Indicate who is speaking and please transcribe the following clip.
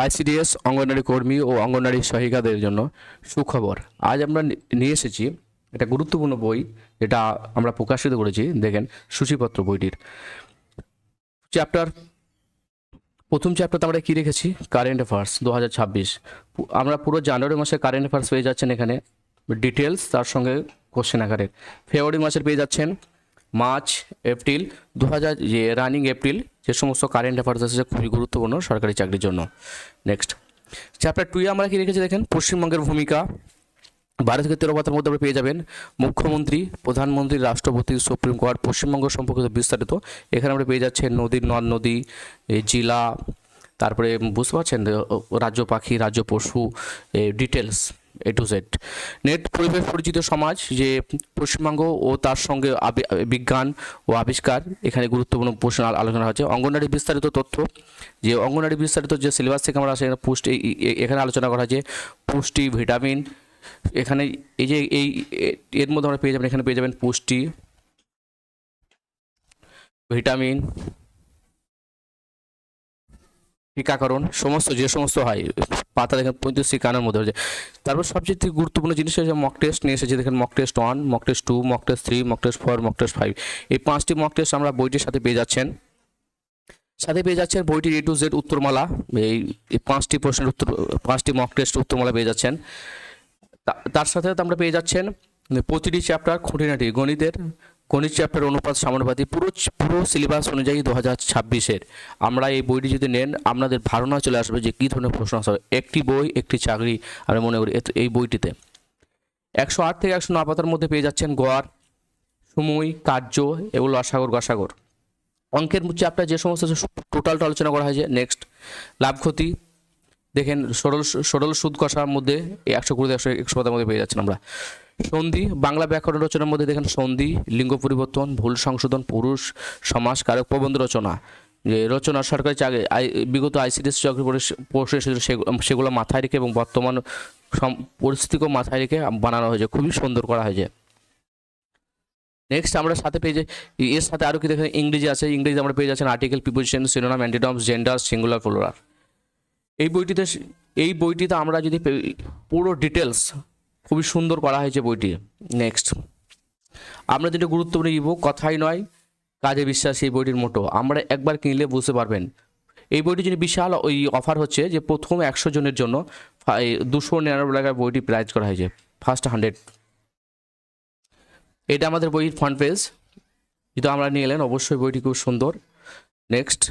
Speaker 1: ICDS anganwadi কর্মী ও অঙ্গনওয়াড়ি সহায়িকাদের জন্য সুখবর। আজ আমরা নিয়ে এসেছি একটা গুরুত্বপূর্ণ বই, যেটা আমরা প্রকাশিত করেছি। দেখেন সূচিপত্র বইটির চ্যাপ্টার, প্রথম চ্যাপ্টারতে আমরা কী রেখেছি, কারেন্ট অ্যাফেয়ার্স 2026। আমরা পুরো জানুয়ারি মাসে কারেন্ট অ্যাফেয়ার্স পেয়ে যাচ্ছেন এখানে ডিটেলস, তার সঙ্গে কোশ্চেন আকারের। ফেব্রুয়ারি মাসের পেয়ে যাচ্ছেন মার্চ, এপ্রিল 2000, যে রানিং এপ্রিল যে সমস্ত কারেন্ট অ্যাফেয়ার্স আছে খুবই গুরুত্বপূর্ণ সরকারি চাকরির জন্য। নেক্সট চ্যাপ্টার 2 আমরা কি রেখেছি দেখেন, পশ্চিমবঙ্গের ভূমিকা। 12 থেকে 13 পাতার মধ্যে আমরা পেয়ে যাবেন মুখ্যমন্ত্রী, প্রধানমন্ত্রী, রাষ্ট্রপতি, সুপ্রিম কোর্ট, পশ্চিমবঙ্গ সম্পর্কিত বিস্তারিত। এখানে আমরা পেয়ে যাচ্ছেন নদীর, নদ নদী, জেলা, তারপরে বুঝতে পারছেন রাজ্য পাখি, রাজ্য পশু, details A to Z। Net পরিবেশ পরিচিত সমাজ, যে পশ্চিমবঙ্গ ও তার সঙ্গে বিজ্ঞান ও আবিষ্কার, এখানে গুরুত্বপূর্ণ প্রশ্ন আলোচনা হচ্ছে। অঙ্গনওয়াড়ি বিস্তারিত তথ্য, যে অঙ্গনওয়াড়ি বিস্তারিত যে সিলেবাস থেকে আমরা সেখানে পুষ্টি, এখানে আলোচনা করা হয়েছে পুষ্টি, ভিটামিন। এখানে এই যে এর মধ্যে আমরা পেয়ে যাবেন, এখানে পেয়ে যাবেন পুষ্টি, ভিটামিন, টিকাকরণ, সমস্ত যে সমস্ত হয় পাতা দেখেন 35-51 মধ্যে হয়েছে। তারপর সবচেয়ে গুরুত্বপূর্ণ জিনিস হচ্ছে মক টেস্ট নিয়ে এসেছে। দেখেন mock test 1, mock test 2, mock test 3, mock test 4, mock test 5। এই 5টি মক টেস্ট আমরা বইটির সাথে পেয়ে যাচ্ছেন। বইটির A to Z উত্তরমালা, এই 5টি প্রশ্নের উত্তর, 5টি মক টেস্ট উত্তরমালা পেয়ে যাচ্ছেন। তার সাথে আমরা পেয়ে যাচ্ছেন প্রতিটি চ্যাপ্টার খুঁটিনাটি গণিত চ্যাপ্টার অনুপাত সমানুপাতি, পুরো সিলেবাস অনুযায়ী 2026-এর। আমরা এই বইটি যদি নেন, আপনাদের ধারণা চলে আসবে যে কী ধরনের প্রশ্ন আসবে। একটি বই একটি চাকরি, আমি মনে করি এই বইটিতে 108 থেকে 109 পাতার মধ্যে পেয়ে যাচ্ছেন গড়, সময়, কার্য, এগুলো লসাগর, গসাগর। অঙ্কের চ্যাপ্টার যে সমস্ত টোটালটা আলোচনা করা হয়েছে। নেক্সট লাভ ক্ষতি, দেখেন সরল সুদ কষার মধ্যে 120 থেকে 100 পাতার মধ্যে পেয়ে যাচ্ছেন আমরা। সন্ধি, বাংলা ব্যাকরণ রচনার মধ্যে দেখেন সন্ধি, লিঙ্গ পরিবর্তন, ভুল সংশোধন, পুরুষ সমাস কারক, প্রবন্ধ রচনা, যে রচনা সরকারি চাকরি বিগত আইসিডিএস চাকরি পড়ে সেগুলো মাথায় রেখে এবং বর্তমান পরিস্থিতিকেও মাথায় রেখে বানানো হয়েছে, খুবই সুন্দর করা হয়েছে। নেক্সট আমরা সাথে পেয়ে যাই, এর সাথে আরও কি দেখেন ইংরেজি আছে। ইংরেজি আমরা পেয়ে যাচ্ছেন article, preposition, synonym, antonyms, gender, singular, plural. এই বইটিতে আমরা যদি পুরো ডিটেলস খুবই সুন্দর করা হয়েছে বইটি। নেক্সট আমরা যেটা গুরুত্বপূর্ণ ইবুক, কথাই নয় কাজে বিশ্বাস, এই বইটির মোটো। আমরা একবার কিনলে বুঝতে পারবেন। এই বইটি যদি বিশাল ওই অফার হচ্ছে যে প্রথম 100 জনের জন্য 299 টাকার বইটি প্রাইস করা হয়েছে, ফার্স্ট 100। এটা আমাদের বইয়ের ফ্রন্ট পেজ, যদি আমরা নিয়ে এলেন অবশ্যই বইটি খুব সুন্দর। নেক্সট